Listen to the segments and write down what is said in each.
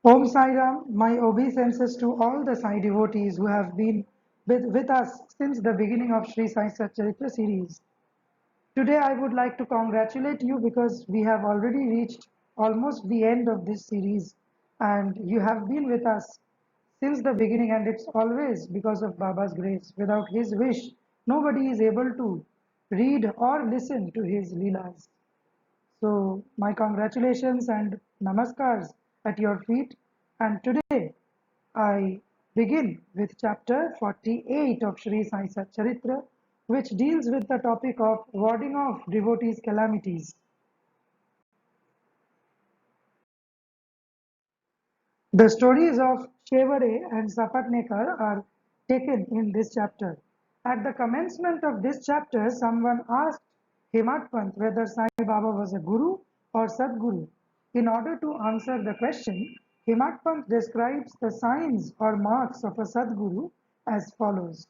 Om Sai Ram, my obeisances to all the Sai devotees who have been with us since the beginning of Sri Sai Satcharitra series. Today I would like to congratulate you because we have already reached almost the end of this series and you have been with us since the beginning, and it's always because of Baba's grace. Without his wish, nobody is able to read or listen to his Leelas. So, my congratulations and namaskars at your feet. And today, I begin with chapter 48 of Sri Sai Satcharitra, which deals with the topic of warding off devotees' calamities. The stories of Shevare and Sapatnekar are taken in this chapter. At the commencement of this chapter, someone asked Hemat Pant whether Sai Baba was a guru or Sadguru. In order to answer the question, Hemat Pant describes the signs or marks of a Sadguru as follows.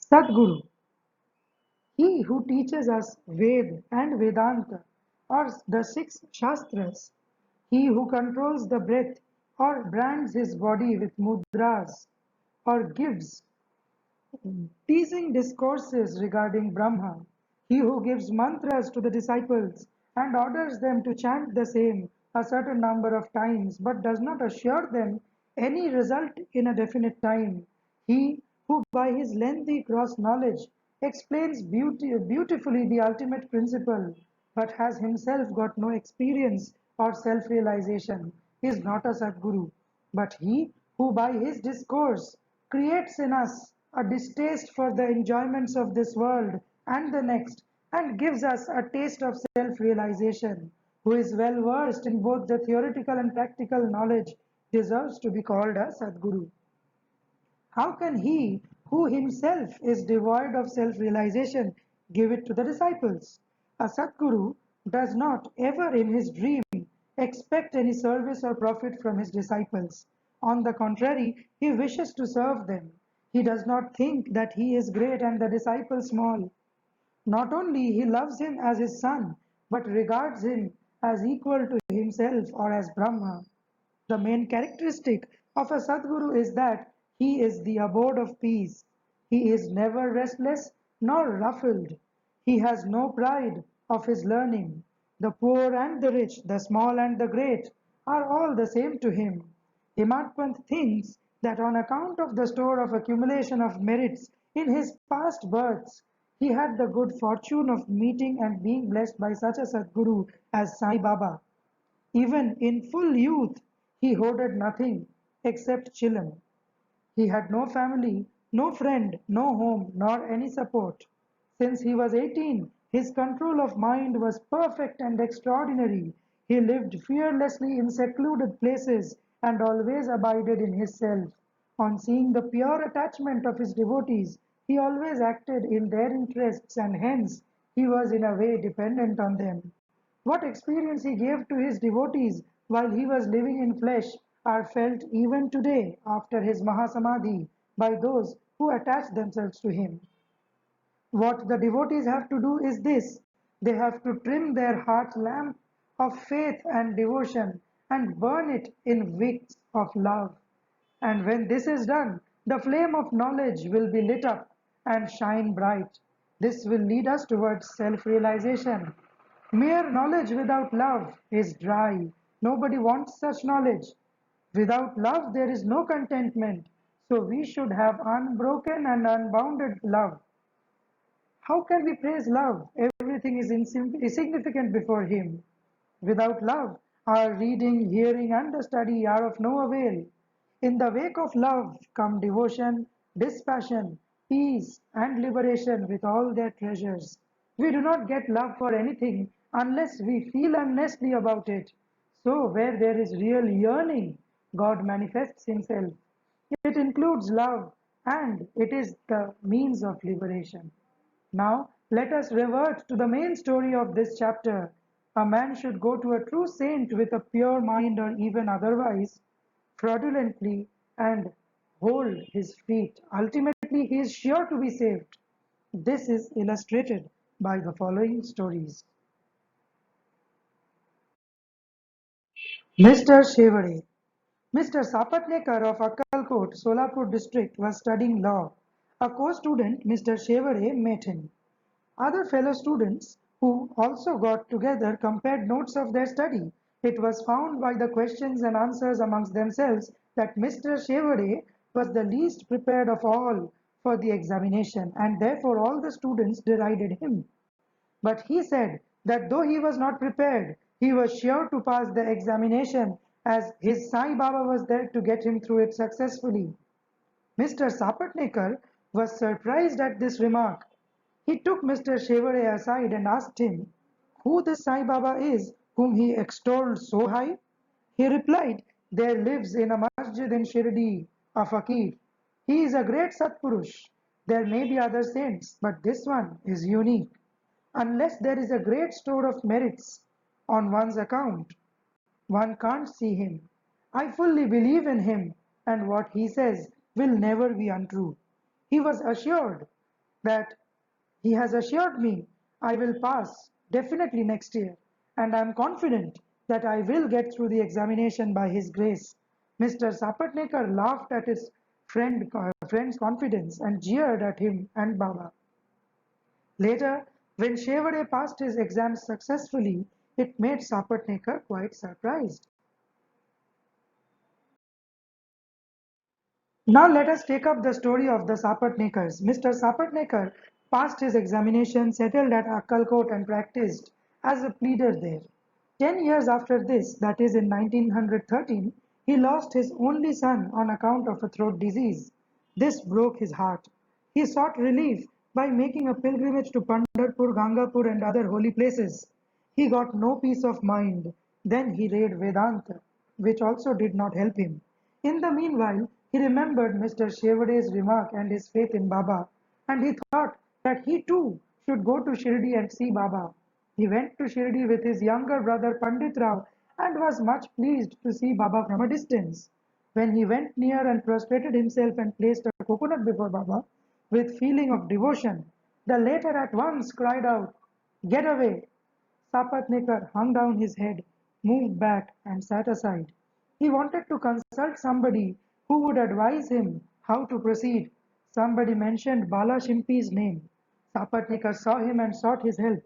Sadguru, he who teaches us Ved and Vedanta, or the six Shastras, he who controls the breath or brands his body with mudras, or gives teasing discourses regarding Brahma, he who gives mantras to the disciples and orders them to chant the same a certain number of times but does not assure them any result in a definite time, he who by his lengthy gross knowledge explains beautifully the ultimate principle but has himself got no experience or self-realization is not a Sadguru, but he who by his discourse creates in us a distaste for the enjoyments of this world and the next, and gives us a taste of self realization, who is well versed in both the theoretical and practical knowledge, deserves to be called a Sadguru. How can he, who himself is devoid of self realization, give it to the disciples? A Sadguru does not ever in his dream expect any service or profit from his disciples. On the contrary, he wishes to serve them. He does not think that he is great and the disciple small. Not only he loves him as his son, but regards him as equal to himself or as Brahma. The main characteristic of a Sadguru is that he is the abode of peace. He is never restless nor ruffled. He has no pride of his learning. The poor and the rich, the small and the great, are all the same to him. Himatpant thinks that on account of the store of accumulation of merits in his past births, he had the good fortune of meeting and being blessed by such a Sadguru as Sai Baba. Even in full youth, he hoarded nothing except chillum. He had no family, no friend, no home, nor any support. Since he was 18, his control of mind was perfect and extraordinary. He lived fearlessly in secluded places and always abided in his self. On seeing the pure attachment of his devotees, he always acted in their interests and hence he was in a way dependent on them. What experience he gave to his devotees while he was living in flesh are felt even today after his Mahasamadhi by those who attach themselves to him. What the devotees have to do is this: they have to trim their heart lamp of faith and devotion and burn it in wicks of love. And when this is done, the flame of knowledge will be lit up and shine bright. This will lead us towards self realization. Mere knowledge without love is dry. Nobody wants such knowledge. Without love, there is no contentment. So we should have unbroken and unbounded love. How can we praise love? Everything is insignificant before Him. Without love, our reading, hearing, and the study are of no avail. In the wake of love come devotion, dispassion, peace, and liberation with all their treasures. We do not get love for anything unless we feel earnestly about it. So, where there is real yearning, God manifests Himself. It includes love and it is the means of liberation. Now, let us revert to the main story of this chapter. A man should go to a true saint with a pure mind or even otherwise, fraudulently, and hold his feet. Ultimately, he is sure to be saved. This is illustrated by the following stories. Mr. Shevare. Mr. Sapatnekar of Akkalkot, Solapur district was studying law. A co-student, Mr. Shevare, met him. Other fellow students who also got together compared notes of their study. It was found by the questions and answers amongst themselves that Mr. Shevare was the least prepared of all for the examination, and therefore all the students derided him. But he said that though he was not prepared, he was sure to pass the examination as his Sai Baba was there to get him through it successfully. Mr. Sapatnekar was surprised at this remark. He took Mr. Shevare aside and asked him who this Sai Baba is whom he extolled so high. He replied, there lives in a masjid in Shirdi a fakir. He is a great Satpurush. There may be other saints, but this one is unique. Unless there is a great store of merits on one's account, one can't see him. I fully believe in him, and what he says will never be untrue. He was assured that he has assured me I will pass definitely next year, and I am confident that I will get through the examination by his grace. Mr. Sapatnekar laughed at his friend's confidence and jeered at him and Baba. Later, when Shevare passed his exams successfully, it made Sapatnekar quite surprised. Now let us take up the story of the Sapatnekars. Mr. Sapatnekar passed his examination, settled at Akkalkot and practiced as a pleader there. 10 years after this, that is in 1913, he lost his only son on account of a throat disease. This broke his heart. He sought relief by making a pilgrimage to Pandharpur, Gangapur and other holy places. He got no peace of mind. Then he read Vedanta, which also did not help him. In the meanwhile, he remembered Mr. Shevare's remark and his faith in Baba, and he thought that he too should go to Shirdi and see Baba. He went to Shirdi with his younger brother Pandit Rao and was much pleased to see Baba from a distance. When he went near and prostrated himself and placed a coconut before Baba with feeling of devotion, the latter at once cried out, "Get away!" Sapatnekar hung down his head, moved back, and sat aside. He wanted to consult somebody who would advise him how to proceed. Somebody mentioned Bala Shimpi's name. Sapatnekar saw him and sought his help.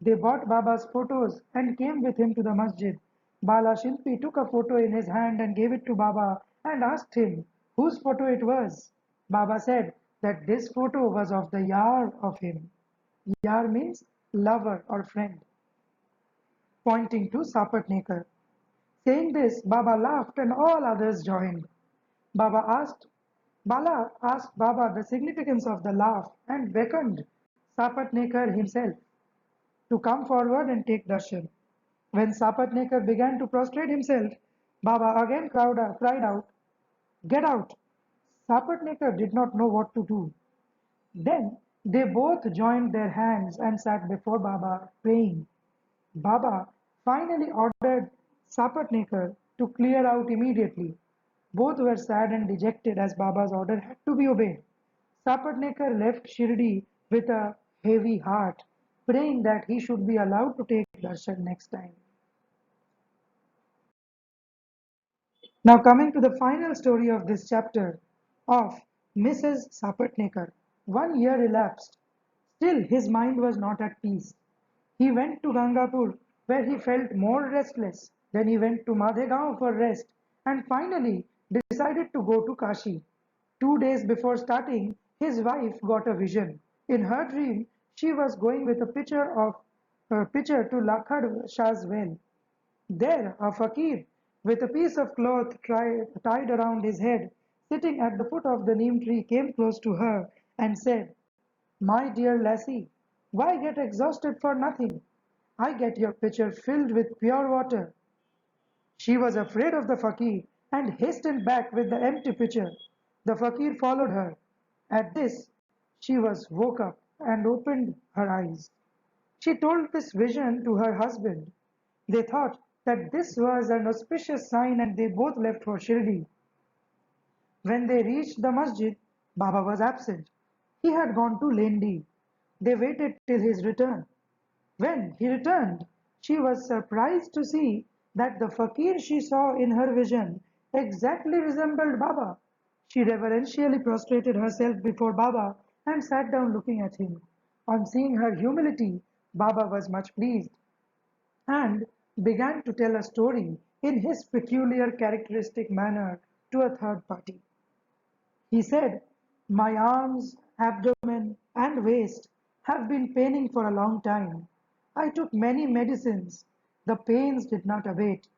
They bought Baba's photos and came with him to the masjid. Bala Shimpi took a photo in his hand and gave it to Baba and asked him whose photo it was. Baba said that this photo was of the Yar of him. Yar means lover or friend, pointing to Sapatnekar. Saying this, Baba laughed and all others joined. Baba asked, Bala asked Baba the significance of the laugh and beckoned Sapatnekar himself to come forward and take darshan. When Sapatnekar began to prostrate himself, Baba again cried out, "Get out!" Sapatnekar did not know what to do. Then they both joined their hands and sat before Baba praying. Baba finally ordered Sapatnekar to clear out immediately. Both were sad and dejected as Baba's order had to be obeyed. Sapatnekar left Shirdi with a heavy heart, praying that he should be allowed to take darshan next time. Now coming to the final story of this chapter of Mrs. Sapatnekar. 1 year elapsed. Still his mind was not at peace. He went to Gangapur where he felt more restless. Then he went to Madhegaon for rest and finally decided to go to Kashi. 2 days before starting, his wife got a vision. In her dream, she was going with a pitcher to Lakhad Shah's well. There, a fakir, with a piece of cloth tied around his head, sitting at the foot of the neem tree, came close to her and said, "My dear lassie, why get exhausted for nothing? I get your pitcher filled with pure water." She was afraid of the fakir and hastened back with the empty pitcher. The fakir followed her. At this, she was woke up and opened her eyes. She told this vision to her husband. They thought that this was an auspicious sign and they both left for Shirdi. When they reached the masjid, Baba was absent. He had gone to Lendi. They waited till his return. When he returned, she was surprised to see that the fakir she saw in her vision exactly resembled Baba. She reverentially prostrated herself before Baba and sat down looking at him. On seeing her humility, Baba was much pleased and began to tell a story in his peculiar characteristic manner to a third party. He said, "My arms, abdomen, and waist have been paining for a long time. I took many medicines. The pains did not abate.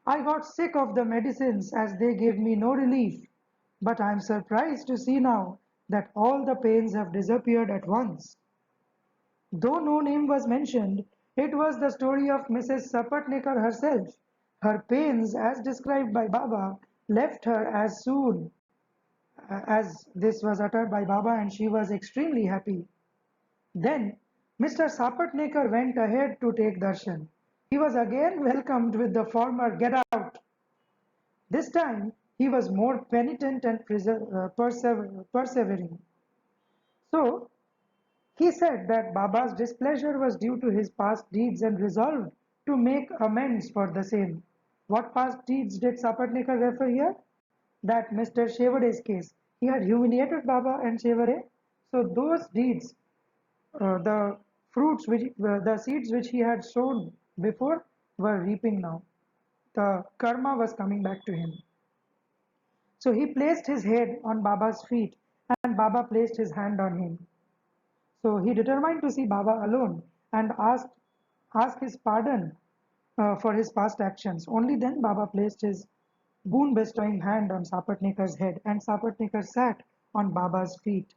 I got sick of the medicines as they gave me no relief. But I am surprised to see now that all the pains have disappeared at once." Though no name was mentioned, it was the story of Mrs. Sapatnekar herself. Her pains, as described by Baba, left her as soon as this was uttered by Baba, and she was extremely happy. Then Mr. Sapatnekar went ahead to take darshan. He was again welcomed with the former "Get out." This time he was more penitent and persevering. So he said that Baba's displeasure was due to his past deeds and resolved to make amends for the same. What past deeds did Sapatnekar refer here? That Mr. Shevare's case. He had humiliated Baba and Shevare. So those deeds, the the seeds which he had sown before were reaping now. The karma was coming back to him. So he placed his head on Baba's feet and Baba placed his hand on him. So he determined to see Baba alone and ask his pardon for his past actions. Only then Baba placed his boon bestowing hand on Sapatnekar's head and Sapatnekar sat on Baba's feet,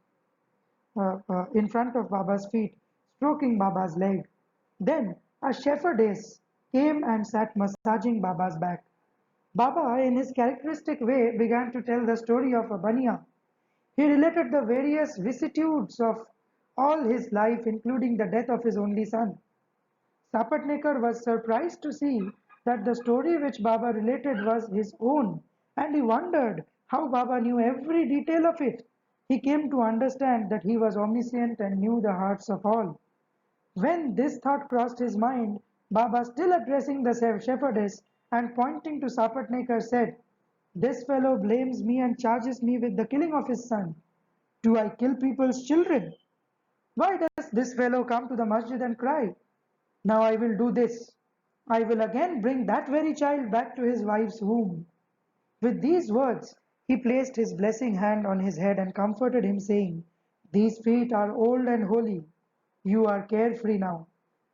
in front of Baba's feet, stroking Baba's leg. Then a shepherdess came and sat massaging Baba's back. Baba, in his characteristic way, began to tell the story of a baniya. He related the various vicissitudes of all his life, including the death of his only son. Sapatnekar was surprised to see that the story which Baba related was his own, and he wondered how Baba knew every detail of it. He came to understand that he was omniscient and knew the hearts of all. When this thought crossed his mind, Baba, still addressing the shepherdess and pointing to Sapatnekar, said, "This fellow blames me and charges me with the killing of his son. Do I kill people's children? Why does this fellow come to the masjid and cry? Now I will do this. I will again bring that very child back to his wife's womb." With these words, he placed his blessing hand on his head and comforted him, saying, "These feet are old and holy. You are carefree now.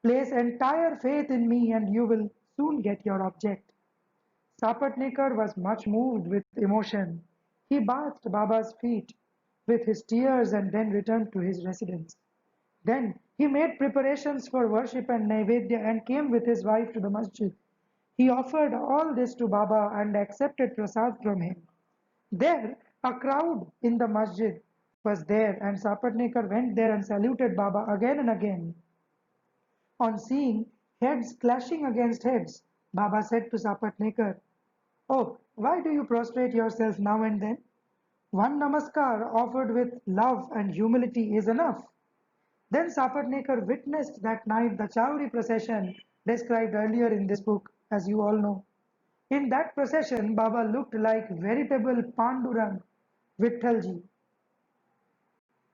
Place entire faith in me and you will soon get your object." Sapatnekar was much moved with emotion. He bathed Baba's feet with his tears and then returned to his residence. Then he made preparations for worship and Naivedya and came with his wife to the masjid. He offered all this to Baba and accepted prasad from him. There, a crowd in the masjid was there, and Sapatnekar went there and saluted Baba again and again. On seeing heads clashing against heads, Baba said to Sapatnekar, "Oh, why do you prostrate yourself now and then? One namaskar offered with love and humility is enough." Then Sapatnekar witnessed that night the Chowri procession described earlier in this book, as you all know. In that procession, Baba looked like veritable Pandurang Vittalji.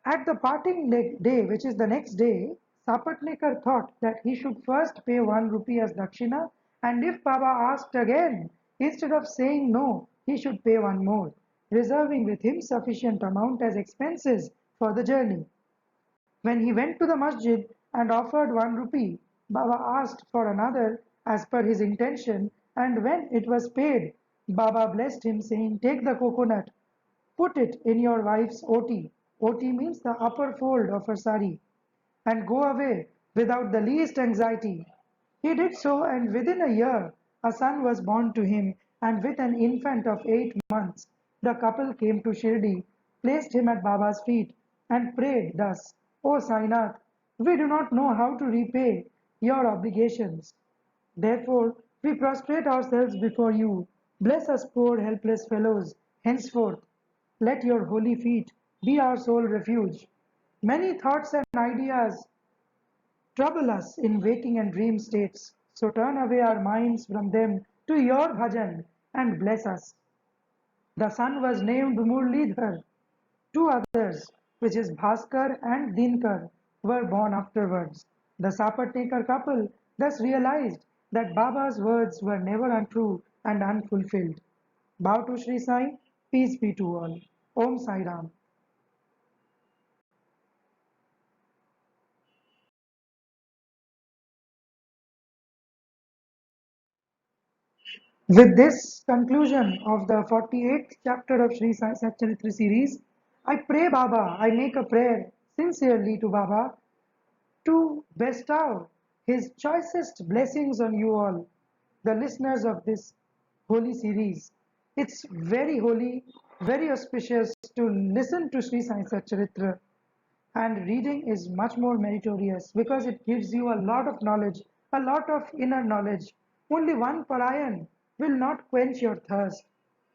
At the parting day, which is the next day, Sapatnekar thought that he should first pay 1 rupee as dakshina, and if Baba asked again, instead of saying no, he should pay one more, reserving with him sufficient amount as expenses for the journey. When he went to the masjid and offered 1 rupee, Baba asked for another as per his intention, and when it was paid, Baba blessed him, saying, "Take the coconut, put it in your wife's oti." Oti means the upper fold of her sari, and go away without the least anxiety. He did so, and within a year, a son was born to him, and with an infant of 8 months, the couple came to Shirdi, placed him at Baba's feet, and prayed thus: "O Sainath, we do not know how to repay your obligations. Therefore, we prostrate ourselves before you. Bless us poor helpless fellows henceforth. Let your holy feet be our sole refuge. Many thoughts and ideas trouble us in waking and dream states. So turn away our minds from them to your bhajan and bless us. The son was named Murlidhar. Two others, which is Bhaskar and Dinkar, were born afterwards. The Sapatekar couple thus realized that Baba's words were never untrue and unfulfilled. Bow to Sri Sai, peace be to all. Om Sai Ram. With this conclusion of the 48th chapter of Sri Sai Satcharitra series, I pray Baba, I make a prayer sincerely to Baba to bestow his choicest blessings on you all, the listeners of this holy series. It's very holy, very auspicious to listen to Sri Sai Satcharitra, and reading is much more meritorious because it gives you a lot of knowledge, a lot of inner knowledge. Only one Parayan will not quench your thirst.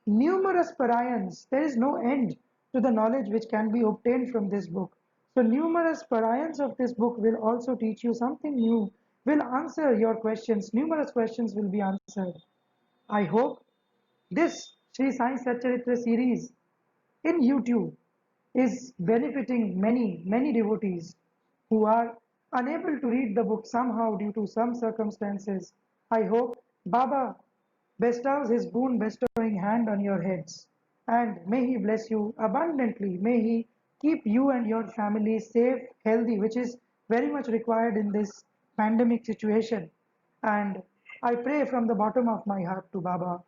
Numerous Parayans, there is no end to the knowledge which can be obtained from this book. So, numerous Parayans of this book will also teach you something new, will answer your questions. Numerous questions will be answered. I hope this Sri Sai Satcharitra series in YouTube is benefiting many, many devotees who are unable to read the book somehow due to some circumstances. I hope Baba bestows his boon bestowing hand on your heads, and may he bless you abundantly. May he keep you and your family safe, healthy, which is very much required in this pandemic situation. And I pray from the bottom of my heart to Baba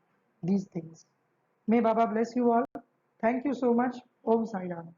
these things. May Baba bless you all. Thank you so much. Om Sai Ram.